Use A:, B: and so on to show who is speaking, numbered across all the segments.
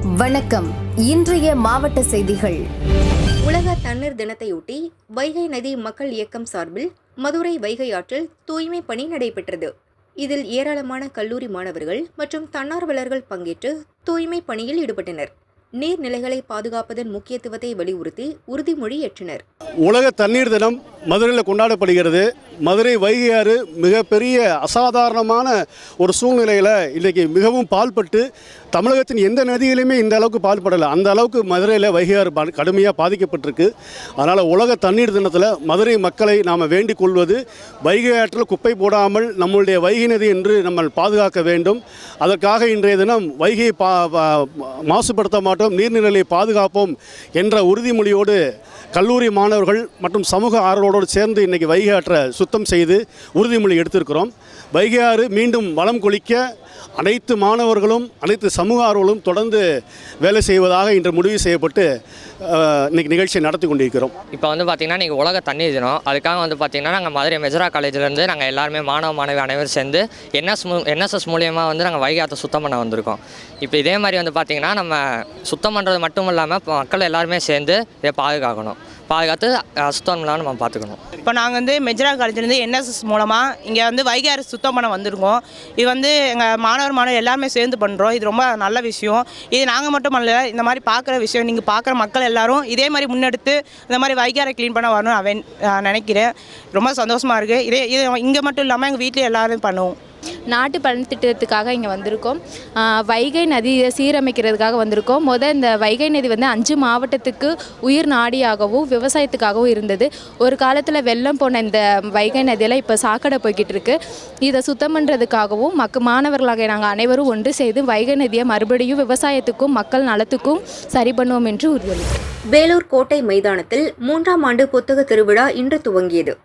A: வணக்கம். இன்றைய மாவட்ட செய்திகள்.
B: உலக தண்ணீர் தினத்தையொட்டி வைகை நதி மக்கள் இயக்கம் சார்பில் மதுரை வைகை ஆற்றில் தூய்மை பணி நடைபெற்றது. இதில் ஏராளமான கல்லூரி மாணவர்கள் மற்றும் தன்னார்வலர்கள் பங்கேற்று தூய்மை பணியில் ஈடுபட்டனர். நீர்நிலைகளை பாதுகாப்பதன் முக்கியத்துவத்தை வலியுறுத்தி உறுதிமொழி ஏற்றனர்.
C: உலக தண்ணீர் தினம் மதுரையில் கொண்டாடப்படுகிறது. மதுரை வைகை ஆறு மிகப்பெரிய அசாதாரணமான ஒரு சூழ்நிலையில் இன்றைக்கி மிகவும் பால்பட்டு தமிழகத்தின் எந்த நதியிலுமே இந்த அளவுக்கு பால்படலை. அந்த அளவுக்கு மதுரையில் வைகை ஆறு கடுமையாக பாதிக்கப்பட்டிருக்கு. அதனால் உலக தண்ணீர் தினத்தில் மதுரை மக்களை நாம் வேண்டிக் கொள்வது, வைகை ஆற்றில் குப்பை போடாமல் நம்முடைய வைகை நதி என்று நம்ம பாதுகாக்க வேண்டும். அதற்காக இன்றைய தினம் வைகையை மாசுபடுத்த மாட்டோம், நீர்நிலைகளை பாதுகாப்போம் என்ற உறுதிமொழியோடு கல்லூரி மாணவர்கள் மற்றும் சமூக ஆர்வலோடு சேர்ந்து இன்றைக்கி வைகை ஆற்றை சுத்தம் செய்து உறுதிமொழி எடுத்திருக்கிறோம். வைகை ஆறு மீண்டும் வளம் கொளிக்க அனைத்து மாணவர்களும் அனைத்து சமூக ஆர்வலும் தொடர்ந்து வேலை செய்வதாக இன்று முடிவு செய்யப்பட்டு இன்றைக்கி நிகழ்ச்சியை நடத்தி கொண்டிருக்கிறோம்.
D: இப்போ பார்த்திங்கன்னா இன்றைக்கி உலக தண்ணீர் தினம். அதுக்காக பார்த்திங்கன்னா நாங்கள் மதுரை மெஜரா காலேஜிலேருந்து நாங்கள் எல்லாருமே மாணவி அனைவரும் சேர்ந்து என்எஸ்எஸ் மூலியமாக நாங்கள் வைகை ஆற்றை சுத்தம் பண்ண வந்திருக்கோம். இப்போ இதே மாதிரி பார்த்திங்கன்னா நம்ம சுத்தம் பண்ணுறது மட்டும் இல்லாமல் மக்கள் எல்லாருமே சேர்ந்து இதை பாதுகாத்து சுத்தம் இல்லாமல் நம்ம பார்த்துக்கணும்.
E: இப்போ நாங்கள் மெஜரா காலேஜ்லேருந்து என்எஸ்எஸ் மூலமாக இங்கே வைகை ஆறு சுத்தம் பண்ண வந்திருக்கோம். இது எங்கள் மாணவர் எல்லாருமே சேர்ந்து பண்ணுறோம். இது ரொம்ப நல்ல விஷயம். இது நாங்கள் மட்டும் பண்ணல, இந்த மாதிரி பார்க்குற விஷயம் நீங்கள் பார்க்குற மக்கள் எல்லாரும் இதே மாதிரி முன்னெடுத்து இந்த மாதிரி வைகை ஆறை க்ளீன் பண்ண வரணும் நான் நினைக்கிறேன். ரொம்ப சந்தோஷமாக இருக்குது. இது இங்கே மட்டும் இல்லாமல் எங்கள் வீட்டில் எல்லோரும் பண்ணுவோம்.
F: நாட்டு பலன் திட்டத்துக்காக இங்கே வந்திருக்கோம். வைகை நதியை சீரமைக்கிறதுக்காக வந்திருக்கோம். இந்த வைகை நதி 5 மாவட்டத்துக்கு உயிர் நாடியாகவும் விவசாயத்துக்காகவும் இருந்தது. ஒரு காலத்தில் வெள்ளம் போன இந்த வைகை நதியெல்லாம் இப்போ சாக்கடை போய்கிட்டு இருக்கு. இதை சுத்தம் பண்ணுறதுக்காகவும் மாணவர்களாக நாங்கள் அனைவரும் ஒன்று செய்து வைகை நதியை மறுபடியும் விவசாயத்துக்கும் மக்கள் நலத்துக்கும் சரி பண்ணுவோம் என்று உறுதியளித்தோம்.
B: வேலூர் கோட்டை மைதானத்தில் 3ஆம் ஆண்டு புத்தக திருவிழா இன்று துவங்கியது.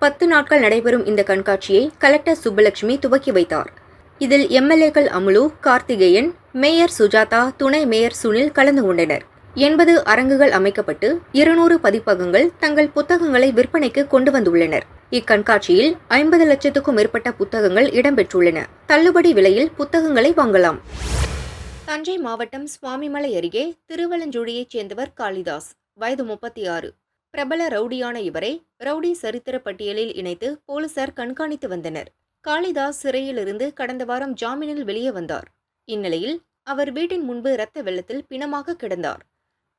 B: 10 நாட்கள் நடைபெறும் இந்த கண்காட்சியை கலெக்டர் சுப்பலட்சுமி துவக்கி வைத்தார். இதில் எம்எல்ஏக்கள் அமுலு, கார்த்திகேயன், மேயர் சுஜாதா, துணை மேயர் சுனில் கலந்து கொண்டனர். 80 அரங்குகள் அமைக்கப்பட்டு 200 பதிப்பகங்கள் தங்கள் புத்தகங்களை விற்பனைக்கு கொண்டு வந்துள்ளனர். இக்கண்காட்சியில் 50 லட்சத்துக்கும் மேற்பட்ட புத்தகங்கள் இடம்பெற்றுள்ளன. தள்ளுபடி விலையில் புத்தகங்களை வாங்கலாம். தஞ்சை மாவட்டம் சுவாமிமலை அருகே திருவலஞ்சுழியைச் சேர்ந்தவர் காளிதாஸ், வயது 36. பிரபல ரவுடியான இவரை ரவுடி சரித்திர பட்டியலில் இணைத்து போலீசார் கண்காணித்து வந்தனர். காளிதாஸ் சிறையிலிருந்து கடந்த வாரம் ஜாமீனில் வெளியே வந்தார். இந்நிலையில் அவர் வீட்டின் முன்பு இரத்த வெள்ளத்தில் பிணமாக கிடந்தார்.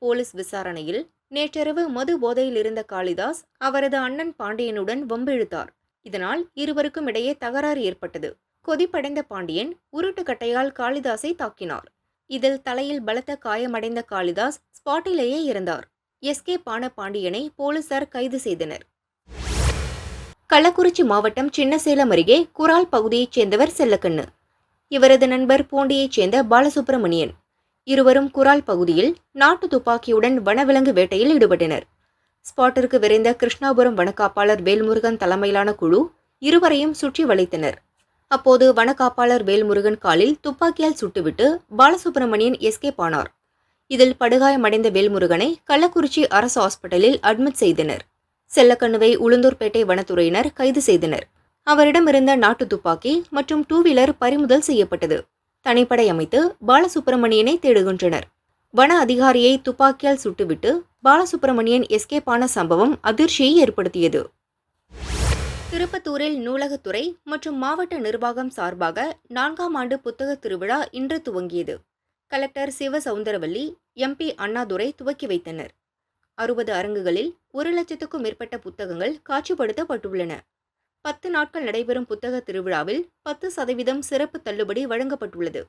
B: போலீஸ் விசாரணையில் நேற்றிரவு மது போதையில் இருந்த காளிதாஸ் அவரது அண்ணன் பாண்டியனுடன் வம்பிழுத்தார். இதனால் இருவருக்கும் இடையே தகராறு ஏற்பட்டது. கொதிப்படைந்த பாண்டியன் உருட்டுக்கட்டையால் காளிதாஸை தாக்கினார். இதில் தலையில் பலத்த காயமடைந்த காளிதாஸ் ஸ்பாட்டிலேயே இறந்தார். எஸ்கேப் ஆன பாண்டியனை போலீசார் கைது செய்தனர். கள்ளக்குறிச்சி மாவட்டம் சின்னசேலம் அருகே குரால் பகுதியைச் சேர்ந்தவர் செல்லக்கண்ணு. இவரது நண்பர் பூண்டியைச் சேர்ந்த பாலசுப்ரமணியன். இருவரும் குரால் பகுதியில் நாட்டு துப்பாக்கியுடன் வனவிலங்கு வேட்டையில் ஈடுபட்டனர். ஸ்பாட்டிற்கு விரைந்த கிருஷ்ணாபுரம் வனக்காப்பாளர் வேல்முருகன் தலைமையிலான குழு இருவரையும் சுற்றி வளைத்தனர். அப்போது வனக்காப்பாளர் வேல்முருகன் காலில் துப்பாக்கியால் சுட்டுவிட்டு பாலசுப்ரமணியன் எஸ்கேப் ஆனார். இதில் படுகாயமடைந்த வேல்முருகனை கள்ளக்குறிச்சி அரசு ஹாஸ்பிட்டலில் அட்மிட் செய்தனர். செல்லக்கண்ணுவை உளுந்தூர்பேட்டை வனத்துறையினர் கைது செய்தனர். அவரிடமிருந்த நாட்டு துப்பாக்கி மற்றும் 2 வீலர் பறிமுதல் செய்யப்பட்டது. தனிப்படை அமைத்து பாலசுப்ரமணியனை தேடுகின்றனர். வன அதிகாரியை துப்பாக்கியால் சுட்டுவிட்டு பாலசுப்ரமணியன் எஸ்கேப் ஆன சம்பவம் அதிர்ச்சியை ஏற்படுத்தியது. திருப்பத்தூரில் நூலகத்துறை மற்றும் மாவட்ட நிர்வாகம் சார்பாக 4ஆம் ஆண்டு புத்தக திருவிழா இன்று துவங்கியது. கலெக்டர் சிவசவுந்தரவல்லி, MP அண்ணாதுரை துவக்கி வைத்தனர். 60 அரங்குகளில் 1 லட்சத்துக்கும் மேற்பட்ட புத்தகங்கள் காட்சிப்படுத்தப்பட்டுள்ளன. 10 நாட்கள் நடைபெறும் புத்தக திருவிழாவில் 10% சிறப்பு தள்ளுபடி வழங்கப்பட்டுள்ளது.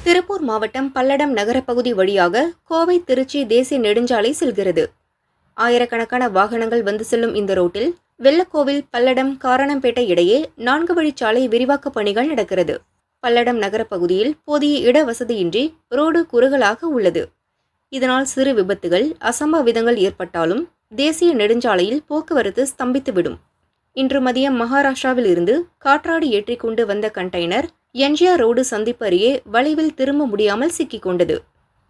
B: திருப்பூர் மாவட்டம் பல்லடம் நகரப்பகுதி வழியாக கோவை திருச்சி தேசிய நெடுஞ்சாலை செல்கிறது. ஆயிரக்கணக்கான வாகனங்கள் வந்து செல்லும் இந்த ரோட்டில் வெள்ளக்கோவில், பல்லடம், காரணம்பேட்டை இடையே 4 வழிச்சாலை விரிவாக்க பணிகள் நடக்கிறது. பல்லடம் நகரப்பகுதியில் போதிய இட வசதியின்றி ரோடு குறுகலாக உள்ளது. இதனால் சிறு விபத்துகள், அசம்பாவிதங்கள் ஏற்பட்டாலும் தேசிய நெடுஞ்சாலையில் போக்குவரத்து ஸ்தம்பித்துவிடும். இன்று மதியம் மகாராஷ்டிராவில் இருந்து காற்றாடி ஏற்றிக்கொண்டு வந்த கண்டெய்னர் எம்ஜிஆர் ரோடு சந்திப்பு அருகே வளைவில் திரும்ப முடியாமல் சிக்கிக் கொண்டது.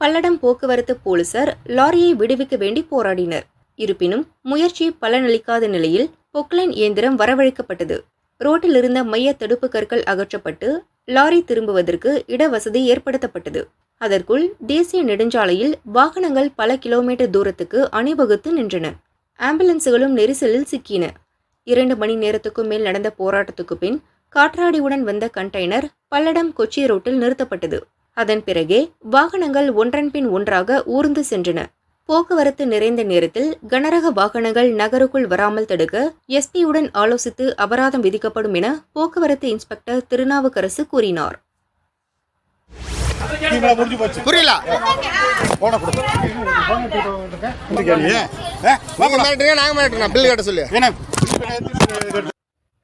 B: பல்லடம் போக்குவரத்து போலீசார் லாரியை விடுவிக்க வேண்டி போராடினர். இருப்பினும் முயற்சி பலனளிக்காத நிலையில் பொக்லைன் இயந்திரம் வரவழைக்கப்பட்டது. ரோட்டில் இருந்த மைய தடுப்பு கற்கள் அகற்றப்பட்டு லாரி திரும்புவதற்கு இடவசதி ஏற்படுத்தப்பட்டது. அதற்குள் தேசிய நெடுஞ்சாலையில் வாகனங்கள் பல கிலோமீட்டர் தூரத்துக்கு அணிவகுத்து நின்றன. ஆம்புலன்ஸுகளும் நெரிசலில் சிக்கின. 2 மணி நேரத்துக்கும் மேல் நடந்த போராட்டத்துக்கு பின் காற்றாடியுடன் வந்த கண்டெய்னர் பல்லடம் கொச்சி ரோட்டில் நிறுத்தப்பட்டது. அதன் பிறகே வாகனங்கள் ஒன்றன் பின் ஒன்றாக ஊர்ந்து சென்றன. போக்குவரத்து நிறைந்த நேரத்தில் கனரக வாகனங்கள் நகருக்குள் வராமல் தடுக்க எஸ்பியுடன் ஆலோசித்து அபராதம் விதிக்கப்படும் என போக்குவரத்து இன்ஸ்பெக்டர் திருநாவுக்கரசு கூறினார்.
G: புரியல பில் கட்ட சொல்லு.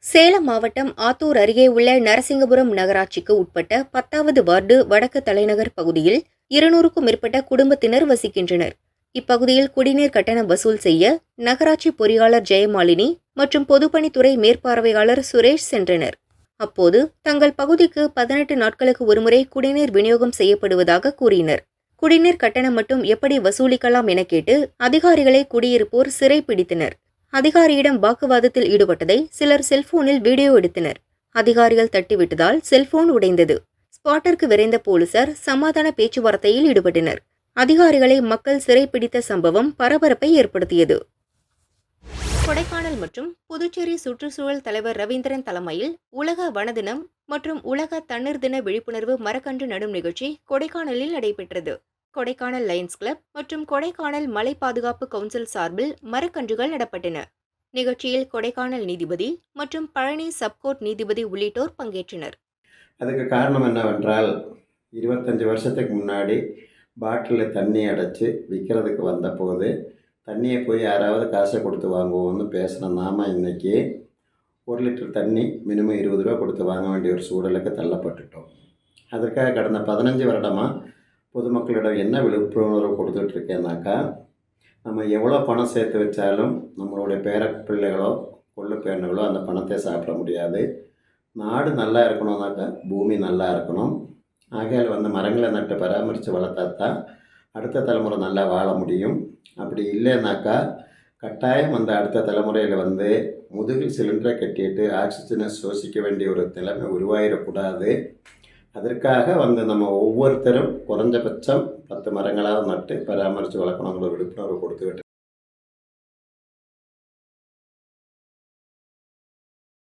B: சேலம் மாவட்டம் ஆத்தூர் அருகே உள்ள நரசிங்கபுரம் நகராட்சிக்கு உட்பட்ட 10வது வார்டு வடக்கு தலைநகர் பகுதியில் 200க்கும் மேற்பட்ட குடும்பத்தினர் வசிக்கின்றனர். இப்பகுதியில் குடிநீர் கட்டணம் வசூல் செய்ய நகராட்சி பொறியாளர் ஜெயமாலினி மற்றும் பொதுப்பணித்துறை மேற்பார்வையாளர் சுரேஷ் சென்றனர். அப்போது தங்கள் பகுதிக்கு 18 நாட்களுக்கு ஒருமுறை குடிநீர் விநியோகம் செய்யப்படுவதாக கூறினர். குடிநீர் கட்டணம் மட்டும் எப்படி வசூலிக்கலாம் என கேட்டு அதிகாரிகளை குடியிருப்போர் சிறை பிடித்தனர். அதிகாரியிடம் வாக்குவாதத்தில் ஈடுபட்டதை சிலர் செல்போனில் வீடியோ எடுத்தனர். அதிகாரிகள் தட்டிவிட்டதால் செல்போன் உடைந்தது. ஸ்பாட்டிற்கு விரைந்த போலீசார் சமாதான பேச்சுவார்த்தையில் ஈடுபட்டனர். அதிகாரிகளை மக்கள் சிறைப்பிடித்த சம்பவம் பரபரப்பை ஏற்படுத்தியது. கொடைக்கானல் மற்றும் புதுச்சேரி சுற்றுச்சூழல் தலைவர் ரவீந்திரன் தலைமையில் உலக வன தினம் மற்றும் உலக தண்ணீர் தின விழிப்புணர்வு மரக்கன்று நடும் நிகழ்ச்சி கொடைக்கானலில் நடைபெற்றது. கொடைக்கானல் லயன்ஸ் கிளப் மற்றும் கொடைக்கானல் மலை பாதுகாப்பு கவுன்சில் சார்பில் மரக்கன்றுகள் நடப்பட்டன. நிகழ்ச்சியில் கொடைக்கானல் நீதிபதி மற்றும் பழனி சப்கோர்ட் நீதிபதி உள்ளிட்டோர் பங்கேற்றனர்.
H: அதுக்கு காரணம் என்னவென்றால் 25 வருஷத்துக்கு முன்னாடி பாட்டிலில் தண்ணி அடைச்சி விற்கிறதுக்கு வந்தபோது தண்ணியை போய் யாராவது காசை கொடுத்து வாங்குவோம்னு பேசின நாம இன்றைக்கி 1 லிட்டர் தண்ணி மினிமம் 20 ரூபா கொடுத்து வாங்க வேண்டிய ஒரு சூழலுக்கு தள்ளப்பட்டுட்டோம். அதற்காக கடந்த 15 வருடமாக பொதுமக்களிடம் என்ன விழிப்புணர்வு கொடுத்துட்ருக்கேன்னாக்கா, நம்ம எவ்வளோ பணம் சேர்த்து வச்சாலும் நம்மளுடைய பேர பிள்ளைகளோ கொள்ளு பேரனுகளோ அந்த பணத்தை சாப்பிட முடியாது. நாடு நல்லா இருக்கணும்னாக்கா பூமி நல்லா இருக்கணும். ஆகையால் மரங்களை நட்டு பராமரித்து வளர்த்தா தான் அடுத்த தலைமுறை நல்லா வாழ முடியும். அப்படி இல்லைன்னாக்கா கட்டாயம் அடுத்த தலைமுறையில் முதுகில் சிலிண்டரை கட்டிட்டு ஆக்சிஜனை சுவாசிக்க வேண்டிய ஒரு நிலைமை உருவாயிடக்கூடாது. அதற்காக நம்ம ஒவ்வொருத்தரும் குறைஞ்சபட்சம் 10 மரங்களாக நட்டு பராமரித்து வளர்க்கணுங்கிற விழிப்புணர்வு கொடுத்துக்கிட்டு